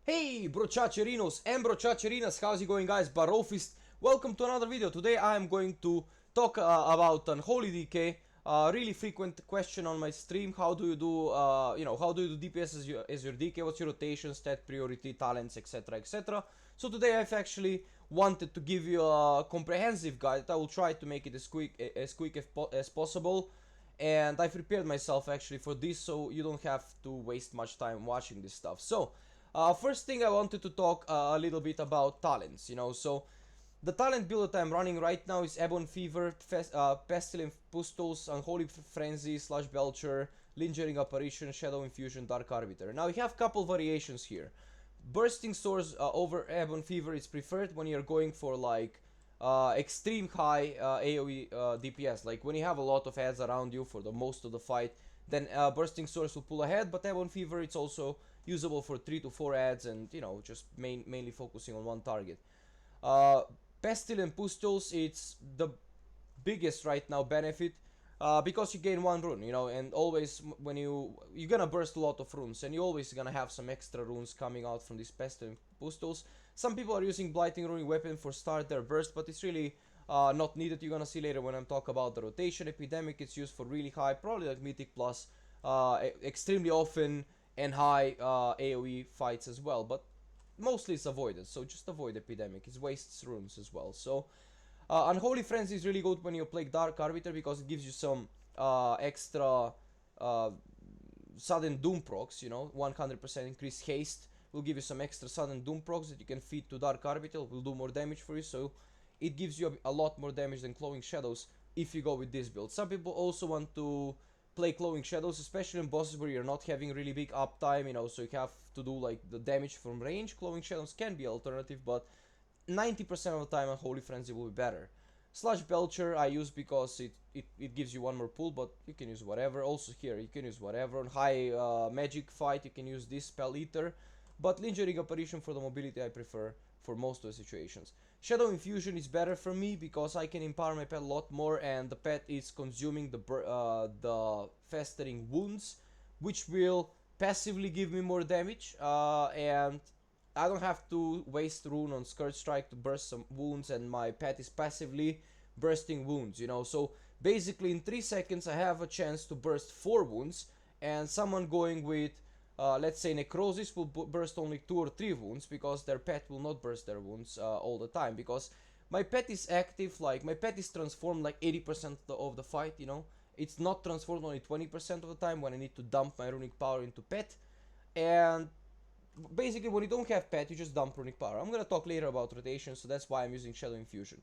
Hey brochacherinos and brochacherinas, how's it going guys? Barofist, welcome to another video. Today I am going to talk about Unholy DK. Really frequent question on my stream. How do you do, how do you do DPS as your DK? What's your rotation, stat, priority, talents, etc, etc. So today I've actually wanted to give you a comprehensive guide. I will try to make it as quick as possible. And I've prepared myself actually for this, so you don't have to waste much time watching this stuff. So first thing I wanted to talk a little bit about talents, so the talent build that I'm running right now is Ebon Fever, Pestilent Pustules, Unholy Frenzy, Slash Belcher, Lingering Apparition, Shadow Infusion, Dark Arbiter. Now we have couple variations here. Bursting Swords over Ebon Fever is preferred when you're going for like extreme high AoE DPS, like when you have a lot of ads around you for the most of the fight, then Bursting Swords will pull ahead, but Ebon Fever it's also usable for 3 to 4 ads and just mainly focusing on one target. Pestilent Pustules, it's the biggest right now benefit because you gain one rune, and always when you're gonna burst a lot of runes, and you're always gonna have some extra runes coming out from these Pestilent Pustules. Some people are using Blighting Runic Weapon for start their burst, but it's really not needed. You're gonna see later when I'm talk about the rotation. Epidemic, it's used for really high, probably like Mythic Plus, extremely often and high AoE fights as well, but mostly it's avoided, so just avoid Epidemic. It wastes runes as well. So Unholy Frenzy is really good when you play Dark Arbiter because it gives you some extra sudden doom procs, 100% increased haste will give you some extra sudden doom procs that you can feed to Dark Arbiter, will do more damage for you, so it gives you a lot more damage than Clawing Shadows if you go with this build. Some people also want to play Clawing Shadows, especially in bosses where you're not having really big uptime, so you have to do like the damage from range. Clawing Shadows can be alternative, but 90% of the time Unholy Frenzy will be better. Slash Belcher I use because it gives you one more pull, but you can use whatever. Also here you can use whatever. On high magic fight you can use this Spell Eater, but Lingering Apparition for the mobility I prefer for most of the situations. Shadow Infusion is better for me because I can empower my pet a lot more, and the pet is consuming the festering wounds, which will passively give me more damage, and I don't have to waste rune on Scourge Strike to burst some wounds, and my pet is passively bursting wounds, so basically in 3 seconds I have a chance to burst 4 wounds, and someone going with let's say Necrosis will burst only 2 or 3 wounds because their pet will not burst their wounds all the time, because my pet is active, like my pet is transformed like 80% of the fight, it's not transformed only 20% of the time when I need to dump my runic power into pet. And basically when you don't have pet you just dump runic power. I'm gonna talk later about rotation, so that's why I'm using Shadow Infusion.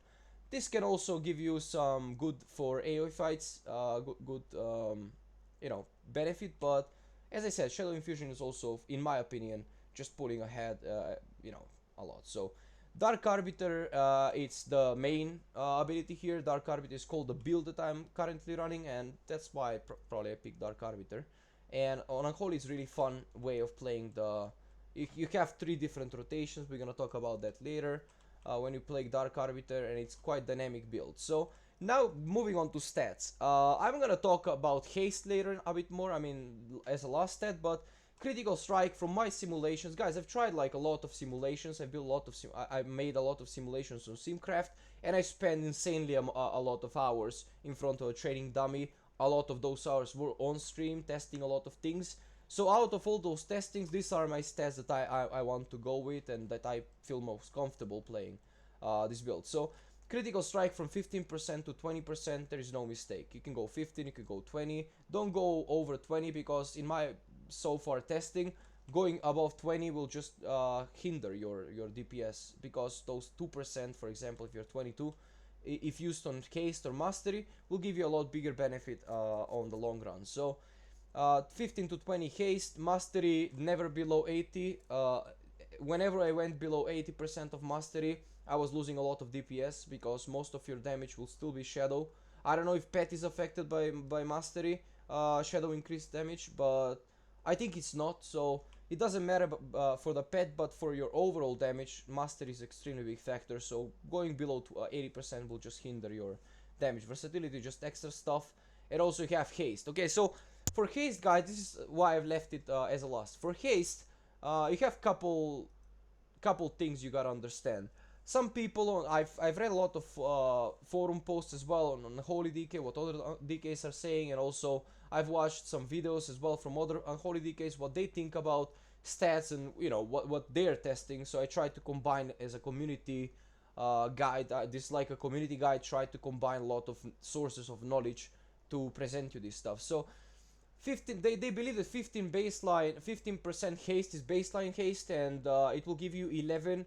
This can also give you some good for AoE fights, good benefit, but as I said, Shadow Infusion is also, in my opinion, just pulling ahead, a lot. So Dark Arbiter, it's the main ability here. Dark Arbiter is called the build that I'm currently running, and that's why probably I picked Dark Arbiter. And on Unholy, it's really fun way of playing the. You have 3 different rotations. We're gonna talk about that later when you play Dark Arbiter, and it's quite dynamic build. So now moving on to stats. I'm gonna talk about haste later a bit more. I mean, as a last stat, but critical strike from my simulations, guys. I've tried like a lot of simulations. I built a lot of I made a lot of simulations on Simcraft, and I spent insanely a lot of hours in front of a training dummy. A lot of those hours were on stream testing a lot of things. So out of all those testings, these are my stats that I want to go with and that I feel most comfortable playing this build. So critical strike from 15% to 20%, there is no mistake. You can go 15, you can go 20. Don't go over 20 because in my so far testing, going above 20 will just hinder your DPS, because those 2%, for example, if you're 22, if used on haste or mastery, will give you a lot bigger benefit on the long run. So 15 to 20 haste, mastery never below 80. Whenever I went below 80% of mastery, I was losing a lot of DPS because most of your damage will still be shadow. I don't know if pet is affected by mastery, shadow increased damage, but I think it's not, so it doesn't matter for the pet, but for your overall damage, mastery is extremely big factor, so going below 80% will just hinder your damage. Versatility, just extra stuff, and also you have haste. Okay, so for haste, guys, this is why I've left it as a last. For haste, you have couple things you gotta understand. Some people on I've read a lot of forum posts as well on Unholy DK, what other DKs are saying, and also I've watched some videos as well from other Unholy DKs, what they think about stats and what they're testing. So I try to combine as a community guide. This is like a community guide. Try to combine a lot of sources of knowledge to present you this stuff. So 15 they believe that 15% haste is baseline haste, and it will give you 11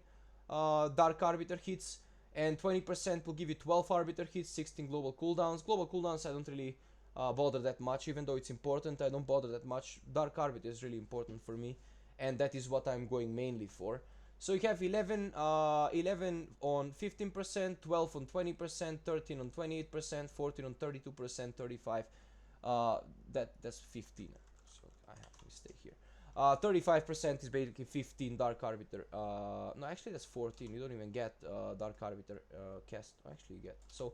Dark Arbiter hits, and 20% will give you 12 Arbiter hits, 16 global cooldowns. Global cooldowns I don't really bother that much, even though it's important. I don't bother that much. Dark Arbiter is really important for me, and that is what I'm going mainly for. So you have 11 on 15%, 12 on 20%, 13 on 28%, 14 on 32%, 35. That's 15. So I have to stay here. 35% is basically 15 Dark Arbiter. No, actually that's 14. You don't even get Dark Arbiter cast. Actually, you get. So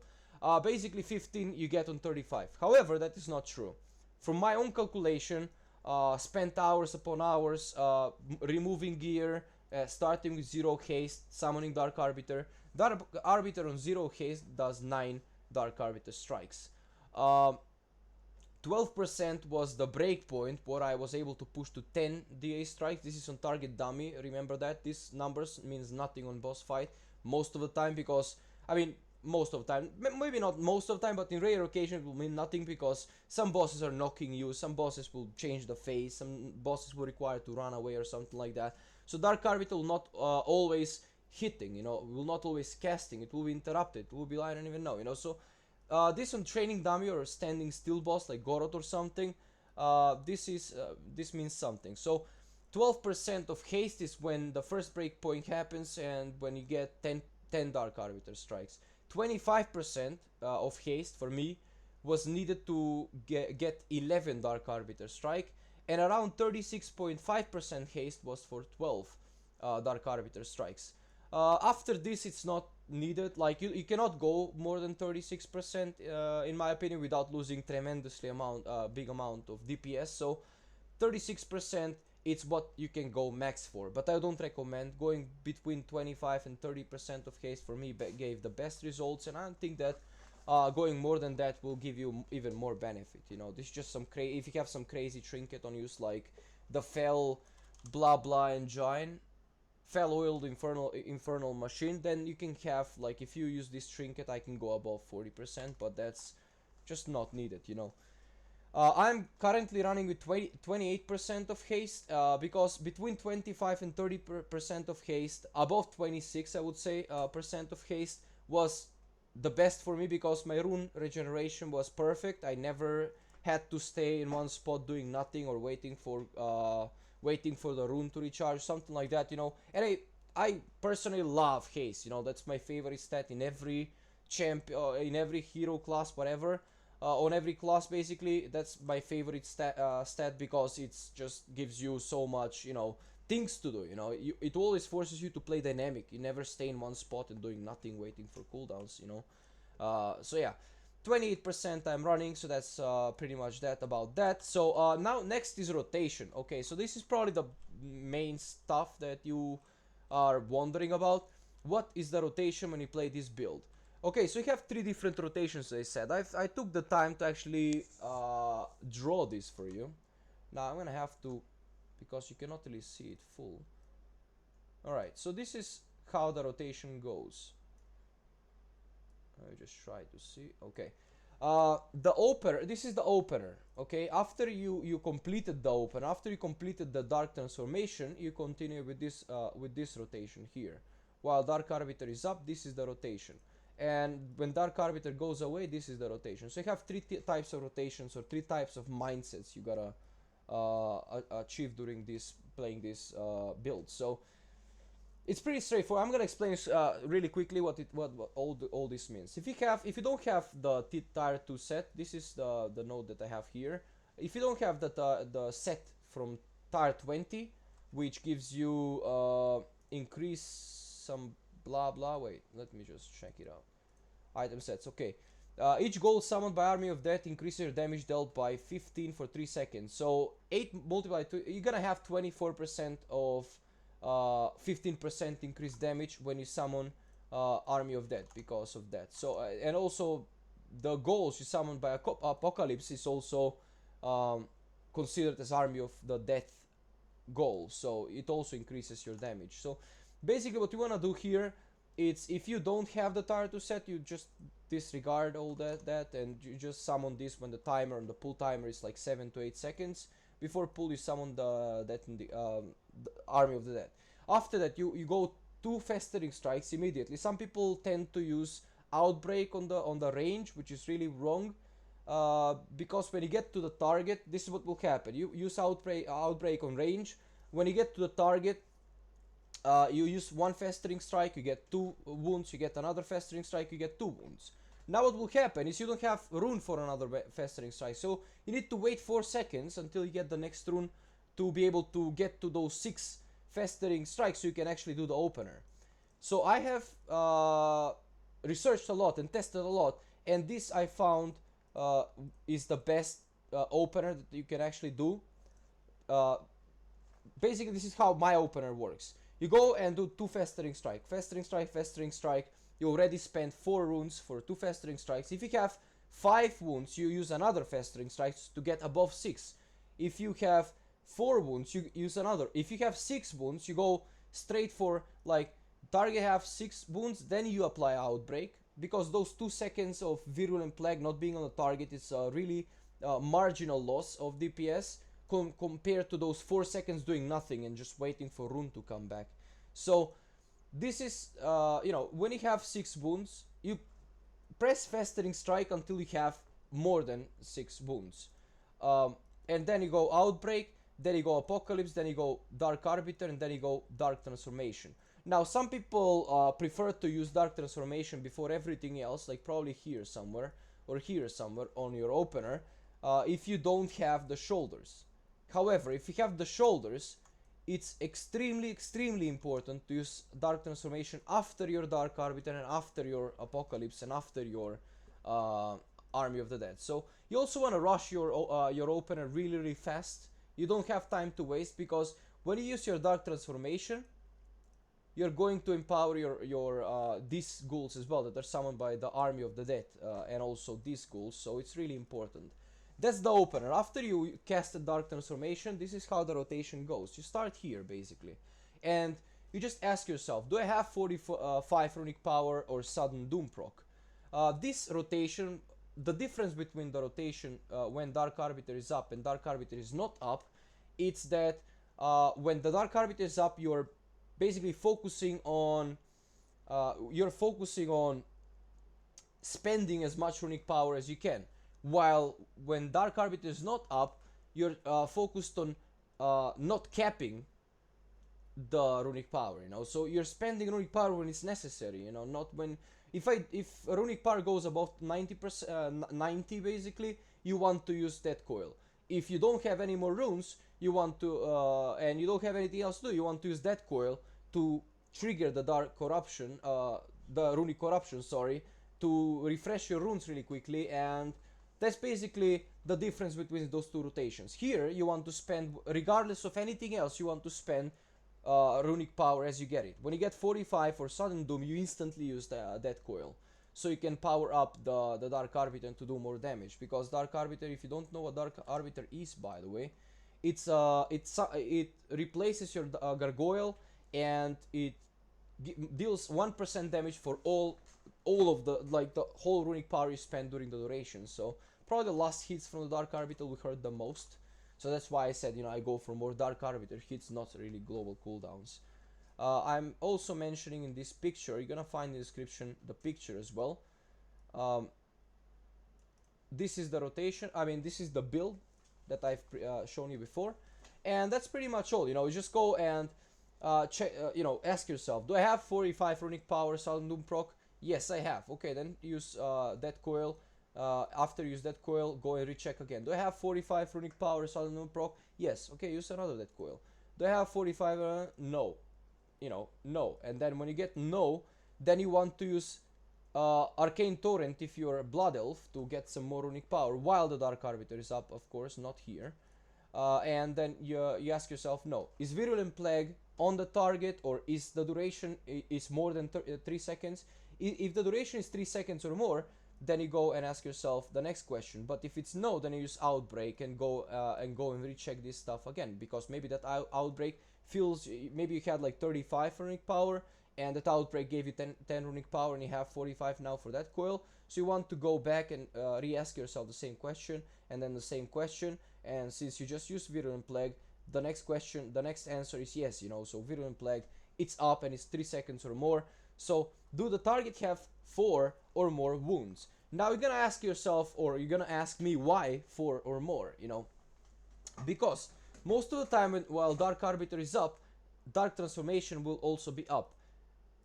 basically 15 you get on 35. However, that is not true. From my own calculation, spent hours upon hours removing gear, starting with 0 haste, summoning Dark Arbiter. Dark Arbiter on 0 haste does 9 Dark Arbiter strikes. 12% was the breakpoint where I was able to push to 10 DA strikes. This is on target dummy. Remember that these numbers means nothing on boss fight most of the time, because I mean most of the time, maybe not most of the time, but in rare occasions it will mean nothing, because some bosses are knocking you, some bosses will change the phase, some bosses will require to run away or something like that. So Dark Arbiter will not always hitting, will not always casting. It will be interrupted. It will be, I don't even know, So this on training dummy or standing still boss like Goroth or something, this means something. So 12% of haste is when the first breakpoint happens and when you get 10 Dark Arbiter strikes. 25% of haste for me was needed to get 11 Dark Arbiter strike, and around 36.5% haste was for 12 Dark Arbiter strikes. After this it's not needed. Like you cannot go more than 36% in my opinion without losing tremendously big amount of DPS. So 36% it's what you can go max for, but I don't recommend going between 25 and 30% of haste. For me gave the best results, and I don't think that going more than that will give you even more benefit. This is just some if you have some crazy trinket on use like the Fell blah blah engine, Fell oiled infernal machine, then you can have, like, if you use this trinket I can go above 40%, but that's just not needed. I'm currently running with 28% of haste, because between 25 and 30% of haste, above 26 I would say percent of haste was the best for me, because my rune regeneration was perfect. I never had to stay in one spot doing nothing or waiting for the rune to recharge, something like that. And I personally love haste. That's my favorite stat in every in every hero class, whatever. On every class basically, that's my favorite stat, because it just gives you so much things to do. It always forces you to play dynamic. You never stay in one spot and doing nothing waiting for cooldowns. So yeah, 28% I'm running, so that's pretty much that about that. So now next is rotation. Okay, so this is probably the main stuff that you are wondering about. What is the rotation when you play this build? Okay, so you have 3 different rotations, as I said. I took the time to actually draw this for you. Now I'm gonna have to, because you cannot really see it full. Alright, so this is how the rotation goes. I just try to see. Okay, the opener. This is the opener. Okay, after you completed the opener, after you completed the dark transformation, you continue with this rotation here. While Dark Arbiter is up, this is the rotation. And when Dark Arbiter goes away, this is the rotation. So you have 3 types of rotations, or 3 types of mindsets you gotta achieve during playing this build. So it's pretty straightforward. I'm gonna explain really quickly what all this means. If you don't have the tier 2 set, this is the node that I have here. If you don't have the set from tier 20, which gives you increase some blah blah. Wait, let me just check it out. Item sets. Okay, Each goal summoned by Army of Death increases your damage dealt by 15 for 3 seconds. So 8 multiplied to, you're gonna have 24% of 15% increased damage when you summon Army of Death because of that. So and also the goals you summon by Apocalypse is also considered as Army of the Death goal, so it also increases your damage. So basically what you want to do here, it's if you don't have the Tartu set, you just disregard all that and you just summon this when the timer and the pull timer is like 7 to 8 seconds. Before pull you summon the Army of the Dead. After that you go 2 Festering Strikes immediately. Some people tend to use Outbreak on the range, which is really wrong. Because when you get to the target, this is what will happen. You use outbreak on range. When you get to the target, you use 1 Festering Strike, you get 2 wounds, you get another Festering Strike, you get 2 wounds. Now what will happen is you don't have rune for another Festering Strike, so you need to wait 4 seconds until you get the next rune to be able to get to those 6 Festering Strikes so you can actually do the opener. So I have researched a lot and tested a lot, and this I found is the best opener that you can actually do. Basically this is how my opener works. You go and do 2 Festering Strike, Festering Strike, Festering Strike. You already spent 4 runes for 2 Festering Strikes. If you have 5 wounds, you use another Festering Strikes to get above 6. If you have 4 wounds, you use another. If you have 6 wounds, you go straight for, like, target have 6 wounds, then you apply Outbreak, because those 2 seconds of Virulent Plague not being on the target is a really marginal loss of DPS compared to those 4 seconds doing nothing and just waiting for rune to come back. So this is, you know, when you have 6 wounds, you press Festering Strike until you have more than 6 wounds. And then you go Outbreak, then you go Apocalypse, then you go Dark Arbiter, and then you go Dark Transformation. Now, some people prefer to use Dark Transformation before everything else, like probably here somewhere, or here somewhere on your opener, if you don't have the shoulders. However, if you have the shoulders, it's extremely important to use Dark Transformation after your Dark Arbiter and after your Apocalypse and after your Army of the Dead. So you also want to rush your opener really fast. You don't have time to waste, because when you use your Dark Transformation, you're going to empower your these ghouls as well that are summoned by the Army of the Dead, and also these ghouls, so it's really important. That's the opener. After you cast a Dark Transformation, this is how the rotation goes. You start here, basically, and you just ask yourself, do I have 45 Runic Power or Sudden Doom proc? This rotation, the difference between the rotation when Dark Arbiter is up and Dark Arbiter is not up, it's that when the Dark Arbiter is up, you're basically focusing on spending as much Runic Power as you can, while when Dark Arbiter is not up, you're focused on not capping the Runic Power, you know. So you're spending Runic Power when it's necessary, you know, not when if Runic Power goes above 90%, 90 basically, you want to use Death Coil. If you don't have any more runes, you want to and you don't have anything else to do, you want to use Death Coil to trigger the Dark Corruption, the Runic Corruption, sorry, to refresh your runes really quickly. And that's basically the difference between those two rotations. Here you want to spend, regardless of anything else, you want to spend Runic Power as you get it. When you get 45 for Sudden Doom, you instantly use the Death Coil, so you can power up the Dark Arbiter to do more damage. Because Dark Arbiter, if you don't know what Dark Arbiter is, by the way, it replaces your Gargoyle, and it deals 1% damage for all of the, like, the whole Runic Power you spend during the duration. So probably the last hits from the Dark Arbiter will hurt the most. So that's why I said, you know, I go for more Dark Arbiter hits, not really global cooldowns. I'm also mentioning in this picture, you're gonna find in the description the picture as well. This is the rotation, I mean, this is the build that I've shown you before. And that's pretty much all, you know. You just go and check, you know, ask yourself, do I have 45 Runic Power Sudden Doom proc? Yes, I have. Okay, then use Death Coil. After you use Death Coil, go and recheck again. Do I have 45 Runic Power Sudden Doom proc? Yes. Okay, use another Death Coil. Do I have 45? No. You know, no. And then when you get no, then you want to use Arcane Torrent if you're a Blood Elf to get some more runic power while the Dark Arbiter is up, of course, not here. And then you ask yourself, no, is Virulent Plague on the target, or is the duration is more than 3 seconds? If the duration is 3 seconds or more, then you go and ask yourself the next question. But if it's no, then you use Outbreak and go and recheck this stuff again, because maybe that Outbreak feels, maybe you had like 35 runic power and that Outbreak gave you 10 runic power and you have 45 now for that coil. So you want to go back and re-ask yourself the same question and then the same question. And since you just used Virulent Plague, the next question, the next answer is yes, you know. So Virulent Plague, it's up and it's 3 seconds or more. So do the target have 4 or more wounds? Now you're gonna ask yourself, or you're gonna ask me, why 4 or more, you know? Because most of the time while Dark Arbiter is up, Dark Transformation will also be up.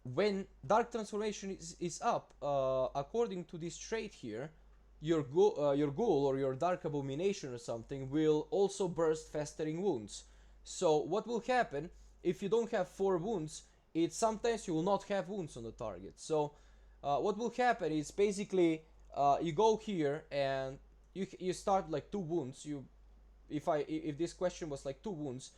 When Dark Transformation is up, according to this trait here, your ghoul or your Dark Abomination or something will also burst Festering Wounds. So what will happen if you don't have 4 wounds? It's sometimes you will not have wounds on the target. So what will happen is basically you go here and you start like 2 wounds. If this question was like 2 wounds,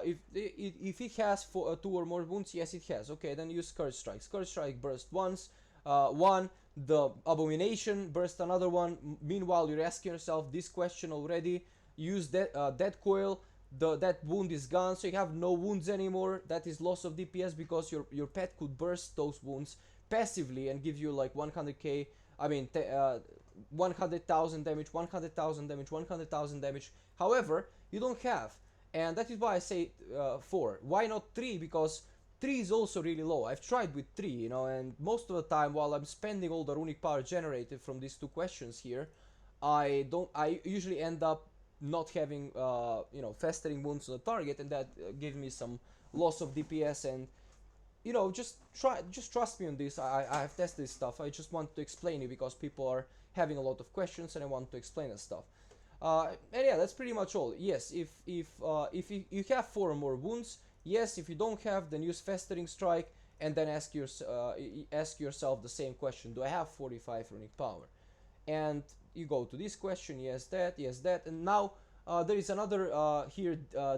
if it has 2 or more wounds, yes, it has. Okay, then use Scourge Strike. Scourge Strike burst once, one. The Abomination burst another one. Meanwhile, you're asking yourself this question already. Use that coil. That wound is gone, so you have no wounds anymore. That is loss of DPS because your pet could burst those wounds passively and give you like 100k. I mean, 100,000 damage, 100,000 damage, 100,000 damage. However, you don't have. And that is why I say 4. Why not 3? Because 3 is also really low. I've tried with 3, you know, and most of the time while I'm spending all the runic power generated from these 2 questions here, I usually end up not having, you know, Festering Wounds on the target, and that gives me some loss of DPS. And you know, just trust me on this. I have tested this stuff. I just want to explain it because people are having a lot of questions and I want to explain that stuff. And yeah, that's pretty much all. Yes, if you have 4 or more wounds, yes. If you don't have, then use Festering Strike and then ask yourself the same question: do I have 45 runic power? And you go to this question: yes, that, yes, that. And now there is another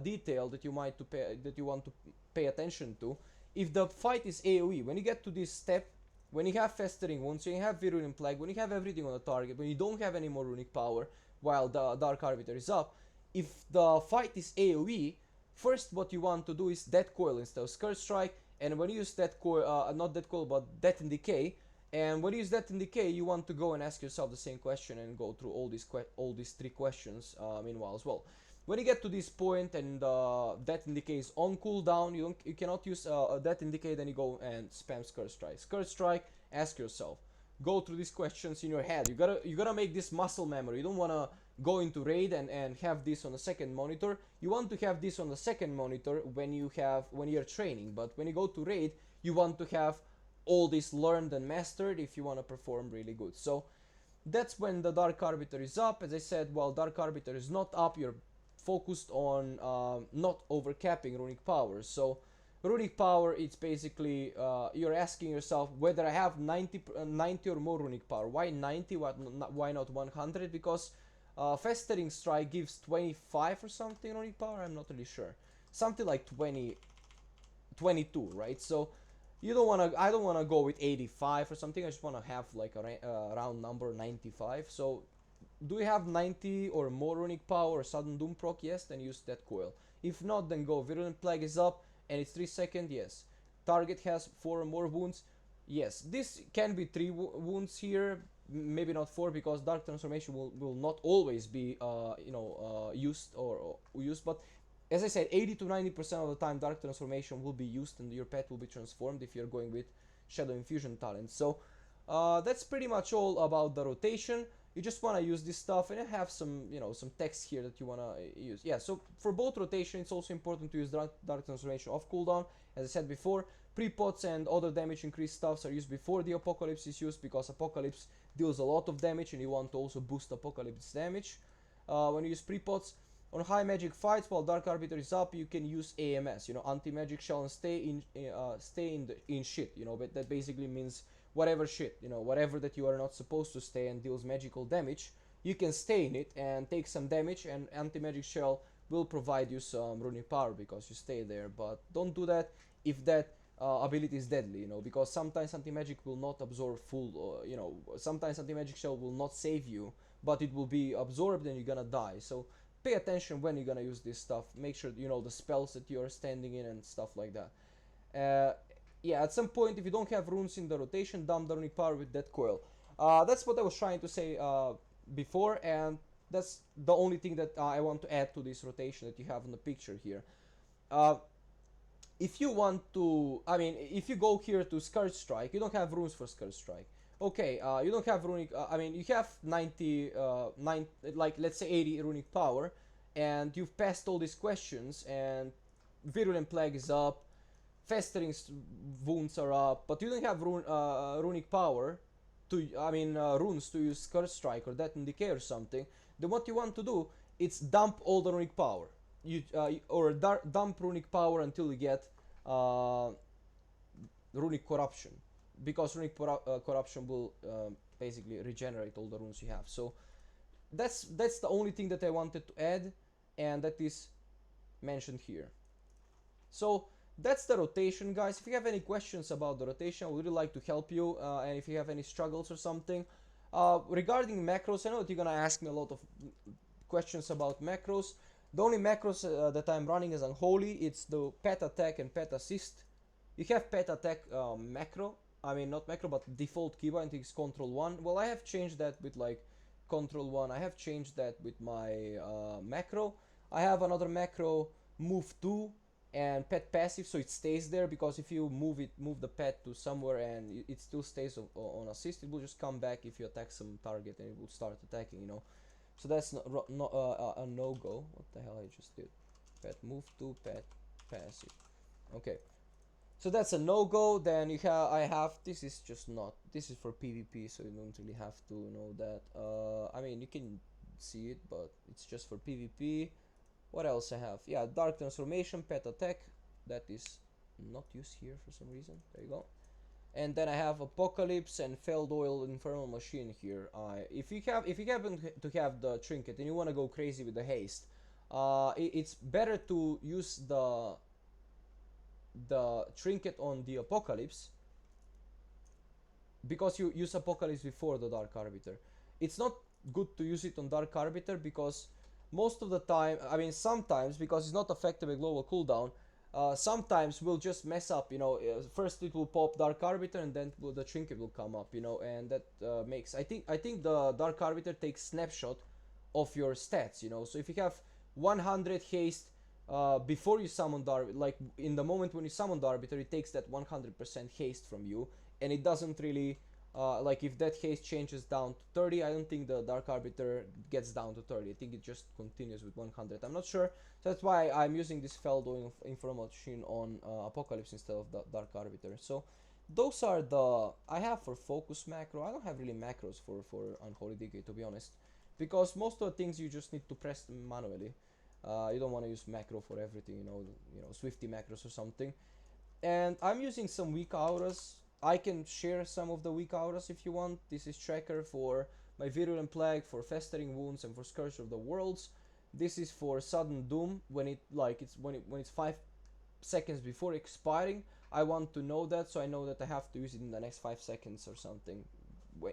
detail that you want to pay attention to. If the fight is AoE, when you get to this step, when you have Festering Wounds, when you have Virulent Plague, when you have everything on the target, when you don't have any more runic power while the Dark Arbiter is up, if the fight is AoE, first what you want to do is Death Coil instead of Scourge Strike. And when you use Death Coil, not Death Coil, but Death and Decay, and when you use Death and Decay, you want to go and ask yourself the same question and go through all these 3 questions meanwhile as well. When you get to this point and Death and Decay is on cooldown, you cannot use Death and Decay, then you go and spam Scourge Strike. Scourge Strike, ask yourself. Go through these questions in your head. You gotta make this muscle memory. You don't wanna go into raid and have this on the second monitor. You want to have this on the second monitor when you're training. But when you go to raid, you want to have all this learned and mastered if you want to perform really good. So that's when the Dark Arbiter is up. As I said, while Dark Arbiter is not up, you're focused on not overcapping runic power. So runic power, it's basically you're asking yourself whether I have 90 or more runic power. Why 90? Why not 100? Because Festering Strike gives 25 or something runic power. I'm not really sure. Something like 22, right? So I don't wanna go with 85 or something. I just wanna have like a round number, 95. So do you have 90 or more runic power or sudden doom proc? Yes, then use that coil. If not, then go Virulent Plague is up and it's 3 seconds. Yes. Target has 4 or more wounds. Yes. This can be 3 wounds here, maybe not 4, because Dark Transformation will not always be used or used. But as I said, 80 to 90% of the time Dark Transformation will be used and your pet will be transformed if you're going with Shadow Infusion talent. So that's pretty much all about the rotation. You just want to use this stuff, and I have some text here that you want to use. Yeah, so for both rotation, it's also important to use Dark Transformation off cooldown. As I said before, pre-pots and other damage increase stuffs are used before the Apocalypse is used, because Apocalypse deals a lot of damage and you want to also boost Apocalypse damage. When you use pre-pots, on high magic fights while Dark Arbiter is up, you can use AMS, anti-magic shell and stay in shit, but that basically means whatever shit, you know, whatever that you are not supposed to stay and deals magical damage, you can stay in it and take some damage, and anti-magic shell will provide you some runic power because you stay there. But don't do that if that ability is deadly, you know, because sometimes anti-magic will not absorb full, you know, sometimes anti-magic shell will not save you, but it will be absorbed and you're gonna die. So pay attention when you're gonna use this stuff. Make sure you know the spells that you're standing in and stuff like that. Yeah, at some point, if you don't have runes in the rotation, dump the runic power with that coil. That's what I was trying to say before, and that's the only thing that I want to add to this rotation that you have in the picture here. Uh, if you want to, I mean, if you go here to Scourge Strike, you don't have runes for Scourge Strike. Okay, you don't have runic, I mean, you have 90, like, let's say 80 runic power, and you've passed all these questions, and Virulent Plague is up, Festering Wounds are up, but you don't have runic power to, I mean, runes to use Scourge Strike or Death and Decay or something. Then what you want to do is dump all the runic power. Or dump runic power until you get runic corruption, because runic corruption will basically regenerate all the runes you have. So that's the only thing that I wanted to add, and that is mentioned here. So that's the rotation, guys. If you have any questions about the rotation, I would really like to help you, and if you have any struggles or something. Regarding macros, I know that you're gonna ask me a lot of questions about macros. The only macros that I'm running is Unholy. It's the pet attack and pet assist. You have pet attack macro. I mean, not macro, but default keybind is control 1. Well, I have changed that with like control 1. I have changed that with my macro. I have another macro, move 2, and pet passive, so it stays there, because if you move the pet to somewhere and it still stays on assist, it will just come back if you attack some target and it will start attacking, you know. So that's a no-go. What the hell I just did? Pet move to pet passive. Okay. So that's a no-go. Then you have, I have, this is just not, this is for PvP, so you don't really have to know that. I mean, you can see it, but it's just for PvP. What else I have? Yeah, Dark Transformation, Pet Attack. That is not used here for some reason. There you go. And then I have Apocalypse and Felled Oil Infernal Machine here. If you happen to have the trinket and you want to go crazy with the haste, it's better to use the trinket on the Apocalypse, because you use Apocalypse before the Dark Arbiter. It's not good to use it on Dark Arbiter because most of the time, I mean sometimes, because it's not affected by global cooldown, sometimes we'll just mess up, you know. First it will pop Dark Arbiter and then the trinket will come up, you know, and that makes, I think the Dark Arbiter takes snapshot of your stats, you know. So if you have 100 haste before you summon the Arbiter, like in the moment when you summon the Arbiter, it takes that 100% haste from you, and it doesn't really like if that haste changes down to 30, I don't think the Dark Arbiter gets down to 30. I think it just continues with 100. I'm not sure. So that's why I'm using this Felled Oil Infernal Machine on Apocalypse instead of the Dark Arbiter. So those are the I have for focus macro. I don't have really macros for Unholy DK, to be honest, because most of the things you just need to press them manually. You don't want to use macro for everything, you know, Swifty macros or something. And I'm using some weak auras. I can share some of the weak auras if you want. This is tracker for my Virulent Plague, for Festering Wounds, and for Scourge of the Worlds. This is for Sudden Doom, when it's 5 seconds before expiring. I want to know that, so I know that I have to use it in the next 5 seconds or something,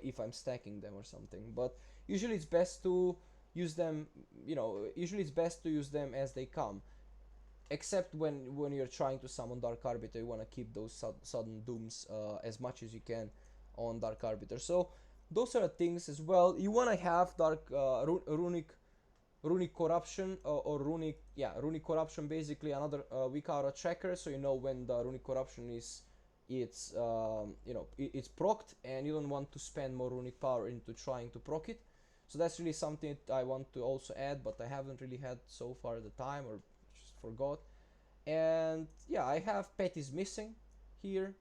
if I'm stacking them or something. But usually it's best to use them, you know, as they come. Except when you're trying to summon Dark Arbiter, you want to keep those sudden dooms as much as you can on Dark Arbiter. So those are the things as well. You want to have dark runic corruption or runic corruption, basically another weak aura tracker, so you know when the runic corruption it's procced, and you don't want to spend more runic power into trying to proc it. So that's really something that I want to also add, but I haven't really had so far the time, or just forgot. And yeah, I have Pet is missing here,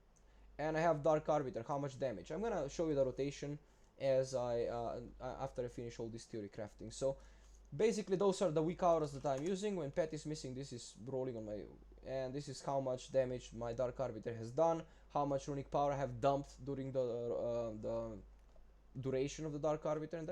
and I have Dark Arbiter. How much damage? I'm gonna show you the rotation as after I finish all this theory crafting. So basically those are the weak auras that I'm using. When Pet is missing, this is rolling on my and this is how much damage my Dark Arbiter has done, how much runic power I have dumped during the duration of the Dark Arbiter, and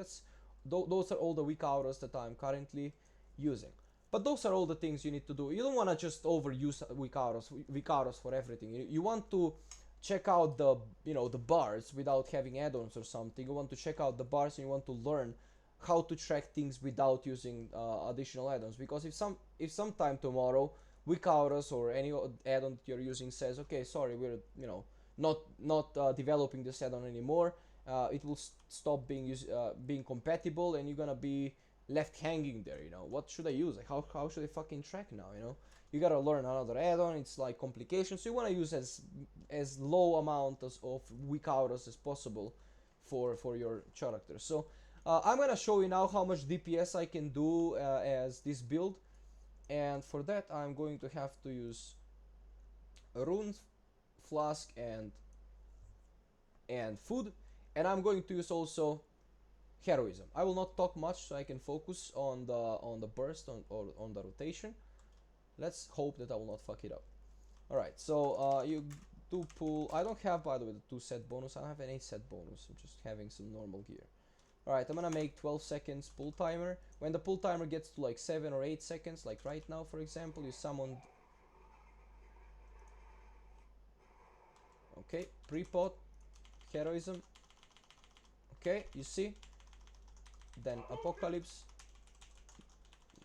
those are all the weak auras that I'm currently using. But those are all the things you need to do. You don't want to just overuse weak auras for everything. You want to check out the the bars without having add-ons or something. You want to check out the bars and you want to learn how to track things without using additional add-ons. Because if sometime tomorrow weak auras or any add-on that you're using says, okay, sorry, we're not developing this add-on anymore, it will stop being compatible, and you're gonna be left hanging there. What should I use? Like, how should I fucking track now? You gotta learn another add-on. It's like complications. So you wanna use as low amount of weak auras as possible for your character. So I'm gonna show you now how much DPS I can do as this build, and for that I'm going to have to use a rune, flask, and food, and I'm going to use also heroism. I will not talk much so I can focus on the burst or on the rotation. Let's hope that I will not fuck it up. Alright, so you do pull. I don't have, by the way, the 2 set bonus. I don't have any set bonus. I'm just having some normal gear. Alright, I'm gonna make 12 seconds pull timer. When the pull timer gets to like 7 or 8 seconds, like right now for example, you summoned. Okay, pre-pot, heroism. Okay, you see? Then Apocalypse.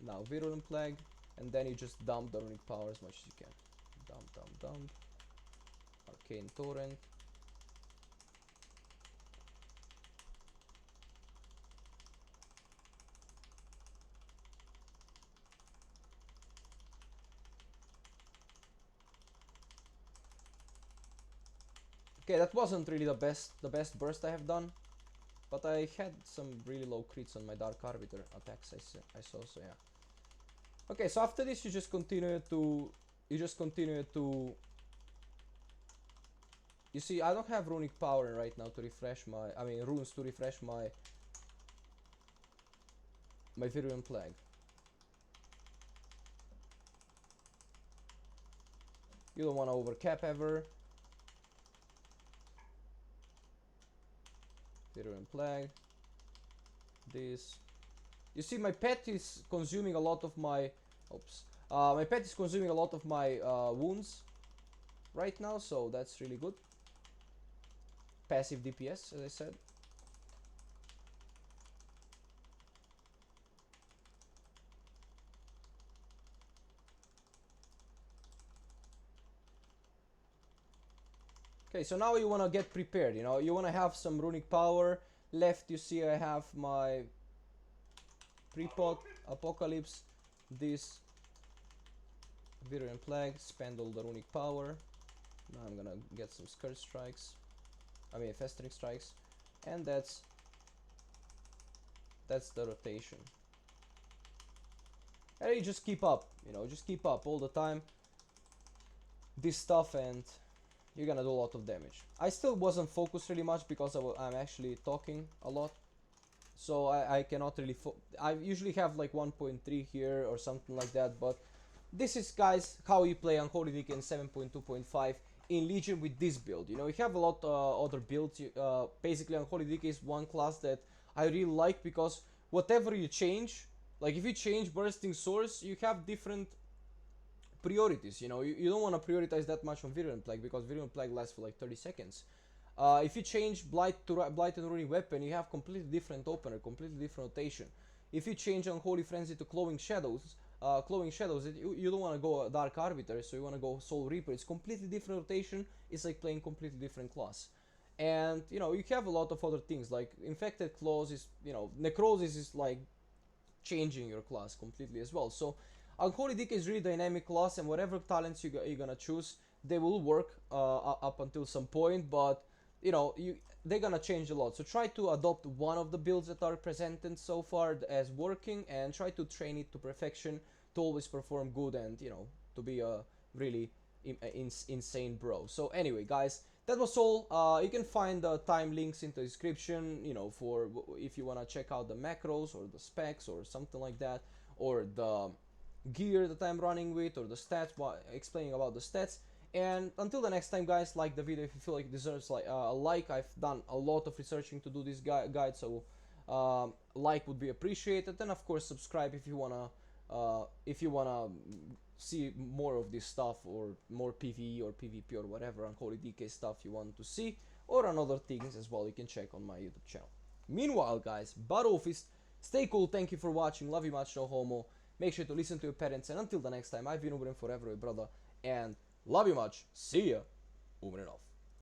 Now Virulent Plague. And then you just dump the runic power as much as you can. Dump. Arcane Torrent. Okay, that wasn't really the best burst I have done, but I had some really low crits on my Dark Arbiter attacks I saw, so yeah. Okay, so after this you just continue to you see, I don't have runic power right now to refresh runes to refresh my Virulent Plague. You don't want to overcap ever. Virulent Plague. This. You see, my pet is consuming a lot of my. Oops. My pet is consuming a lot of my wounds right now, so that's really good. Passive DPS, as I said. Okay, so now you want to get prepared, you want to have some runic power. Left, you see I have my pre-pot, Apocalypse, this Virulent Plague, spend all the runic power. Now I'm gonna get some Scourge Strikes, Festering Strikes, and that's the rotation. And you just keep up, just keep up all the time this stuff, and you're gonna do a lot of damage. I still wasn't focused really much because I'm actually talking a lot, so I cannot really I usually have like 1.3 here or something like that, but this is, guys, how you play Unholy DK in 7.2.5 in Legion with this build. You have a lot other builds. Basically Unholy DK is one class that I really like because whatever you change, like if you change Bursting Source, you have different priorities. You don't want to prioritize that much on Virulent Plague because Virulent Plague lasts for like 30 seconds. If you change Blight and Runic Weapon, you have completely different opener, completely different rotation. If you change Unholy Frenzy to Clawing Shadows, you don't want to go Dark Arbiter, so you want to go Soul Reaper. It's completely different rotation. It's like playing completely different class. And you have a lot of other things like Infected Claws is, Necrosis is like changing your class completely as well. So Unholy DK is really dynamic class, and whatever talents you're gonna choose, they will work up until some point, but they're gonna change a lot. So try to adopt one of the builds that are presented so far as working, and try to train it to perfection to always perform good and to be a really insane bro. So anyway, guys, that was all. You can find the time links in the description, for if you wanna check out the macros or the specs or something like that, or the gear that I'm running with, or the stats, explaining about the stats. And until the next time, guys, like the video if you feel like it deserves like a like. I've done a lot of researching to do this guide, so like would be appreciated, and of course subscribe if you wanna see more of this stuff, or more PvE or PvP or whatever Unholy DK stuff you want to see, or on other things as well. You can check on my YouTube channel. Meanwhile, guys, Battle Fist, stay cool, thank you for watching, love you much, no homo. Make sure to listen to your parents, and until the next time, I've been Uber and forever, your brother, and love you much. See ya. Over and off.